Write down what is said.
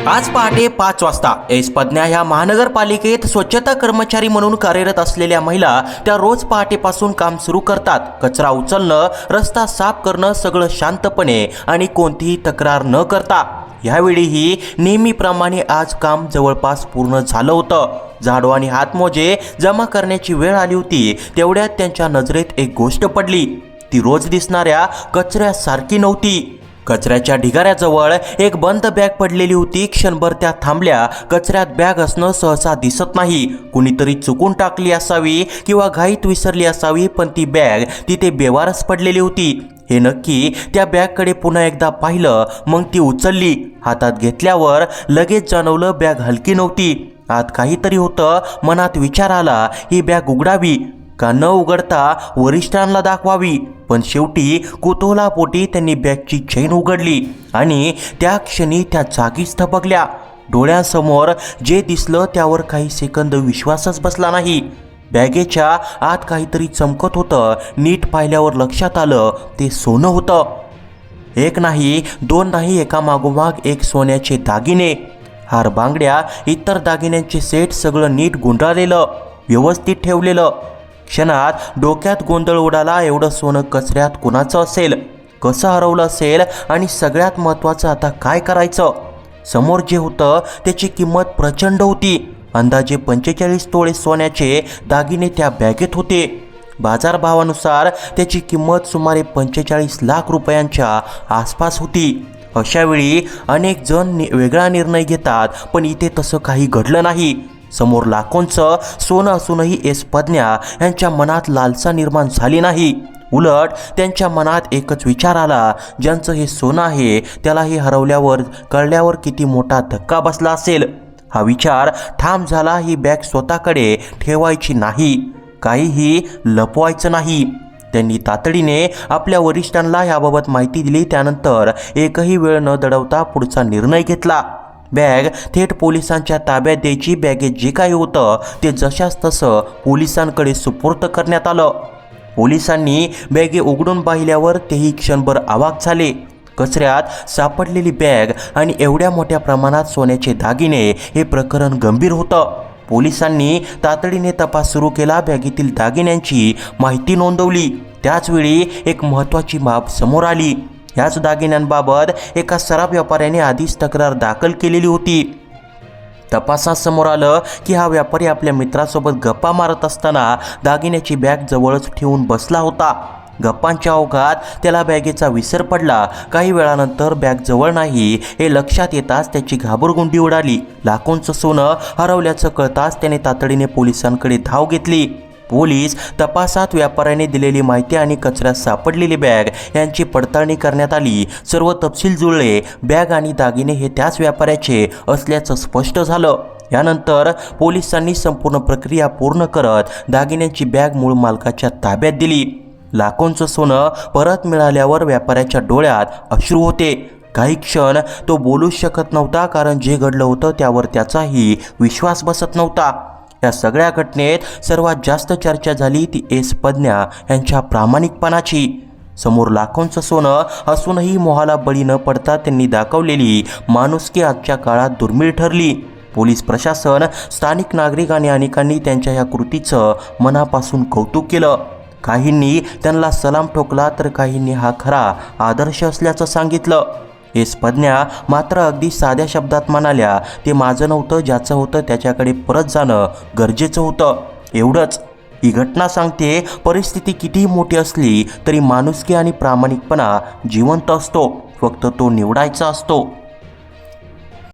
आज पहाटे 5 वाजता पदन्या ह्या महानगरपालिकेत स्वच्छता कर्मचारी म्हणून कार्यरत असलेल्या महिला त्या रोज पहाटेपासून काम सुरू करतात. कचरा उचलणं, रस्ता साफ करणं, सगळं शांतपणे आणि कोणतीही तक्रार न करता. यावेळीही नेहमीप्रमाणे आज काम जवळपास पूर्ण झालं होतं. झाडू आणि हातमोजे जमा करण्याची वेळ आली होती. तेवढ्यात त्यांच्या नजरेत एक गोष्ट पडली. ती रोज दिसणाऱ्या कचऱ्यासारखी नव्हती. कचऱ्याच्या ढिगाऱ्याजवळ एक बंद बॅग पडलेली होती. क्षणभर त्या थांबल्या. कचऱ्यात बॅग असणं सहसा दिसत नाही. कुणीतरी चुकून टाकली असावी किंवा घाईत विसरली असावी, पण ती बॅग तिथे बेवारस पडलेली होती. हे नक्की त्या बॅगकडे पुन्हा एकदा पाहिलं, मग ती उचलली. हातात घेतल्यावर लगेच जाणवलं बॅग हलकी नव्हती. आत काहीतरी होतं. मनात विचार आला, ही बॅग उघडावी का न उघडता वरिष्ठांना दाखवावी. पण शेवटी कुतूहलापोटी त्यांनी बॅगची चैन उघडली आणि त्या क्षणी त्या जागीच थबकल्या. डोळ्यांसमोर जे दिसलं त्यावर काही सेकंद विश्वासच बसला नाही. बॅगेच्या आत काहीतरी चमकत होतं. नीट पाहिल्यावर लक्षात आलं, ते सोनं होतं. एक नाही, दोन नाही, एकामागोमाग एक सोन्याचे दागिने, हार, बांगड्या, इतर दागिन्यांचे सेट, सगळं नीट गुंडाळलेलं, व्यवस्थित ठेवलेलं. क्षणात डोक्यात गोंधळ उडाला. एवढं सोनं कचऱ्यात कुणाचं असेल, कसं हरवलं असेल आणि सगळ्यात महत्त्वाचं आता काय करायचं. समोर जे होतं त्याची किंमत प्रचंड होती. अंदाजे 45 तोळे सोन्याचे दागिने त्या बॅगेत होते. बाजारभावानुसार त्याची किंमत सुमारे 45 लाख रुपयांच्या आसपास होती. अशावेळी अनेक जण वेगळा निर्णय घेतात, पण इथे तसं काही घडलं नाही. समोर लाखोंचं सोनं असूनही पदन्या यांच्या मनात लालसा निर्माण झाली नाही. उलट त्यांच्या मनात एकच विचार आला, ज्यांचं हे सोनं आहे त्याला हे हरवल्यावर कळल्यावर किती मोठा धक्का बसला असेल. हा विचार ठाम झाला. ही बॅग स्वतःकडे ठेवायची नाही, काहीही लपवायचं नाही. त्यांनी तातडीने आपल्या वरिष्ठांना याबाबत माहिती दिली. त्यानंतर एकही वेळ न दडवता पुढचा निर्णय घेतला. बॅग थेट पोलिसांच्या ताब्यात द्यायची. बॅगेत जे काही होतं ते जशास तसं पोलिसांकडे सुपूर्द करण्यात आलं. पोलिसांनी बॅगे उघडून पाहिल्यावर तेही क्षणभर अवाक झाले. कचऱ्यात सापडलेली बॅग आणि एवढ्या मोठ्या प्रमाणात सोन्याचे दागिने, हे प्रकरण गंभीर होतं. पोलिसांनी तातडीने तपास सुरू केला. बॅगेतील दागिन्यांची माहिती नोंदवली. त्याचवेळी एक महत्त्वाची बाब समोर आली. याच दागिन्यांबाबत एका सराफ व्यापाऱ्याने आधीच तक्रार दाखल केलेली होती. तपासात समोर आलं की हा व्यापारी आपल्या मित्रासोबत गप्पा मारत असताना दागिन्याची बॅग जवळच ठेवून बसला होता. गप्पांच्या ओघात त्याला बॅगेचा विसर पडला. काही वेळानंतर बॅग जवळ नाही हे लक्षात येताच त्याची घाबरगुंडी उडाली. लाखोंचं सोनं हरवल्याचं कळताच त्याने तातडीने पोलिसांकडे धाव घेतली. पोलीस तपासात व्यापाऱ्याने दिलेली माहिती आणि कचऱ्यात सापडलेली बॅग यांची पडताळणी करण्यात आली. सर्व तपशील जुळले. बॅग आणि दागिने हे त्याच व्यापाऱ्याचे असल्याचं स्पष्ट झालं. यानंतर पोलिसांनी संपूर्ण प्रक्रिया पूर्ण करत दागिन्यांची बॅग मूळ मालकाच्या ताब्यात दिली. लाखोंचं सोनं परत मिळाल्यावर व्यापाऱ्याच्या डोळ्यात अश्रू होते. काही क्षण तो बोलूच शकत नव्हता, कारण जे घडलं होतं त्यावर त्याचाही विश्वास बसत नव्हता. या सगळ्या घटनेत सर्वात जास्त चर्चा झाली ती पदन्या यांच्या प्रामाणिकपणाची. समोर लाखोंचं सोनं असूनही मोहाला बळी न पडता त्यांनी दाखवलेली माणुसकी आजच्या काळात दुर्मिळ ठरली. पोलीस प्रशासन, स्थानिक नागरिक आणि अनेकांनी त्यांच्या या कृतीचं मनापासून कौतुक केलं. काहींनी त्यांना सलाम ठोकला तर काहींनी हा खरा आदर्श असल्याचं सांगितलं. पदन्या मात्र अगदी साध्या शब्दात म्हणाल्या, ते माझं नव्हतं, ज्याचं होतं त्याच्याकडे परत जाणं गरजेचं होतं, एवढंच. ही घटना सांगते, परिस्थिती कितीही मोठी असली तरी माणुसकी आणि प्रामाणिकपणा जिवंत असतो, फक्त तो निवडायचा असतो.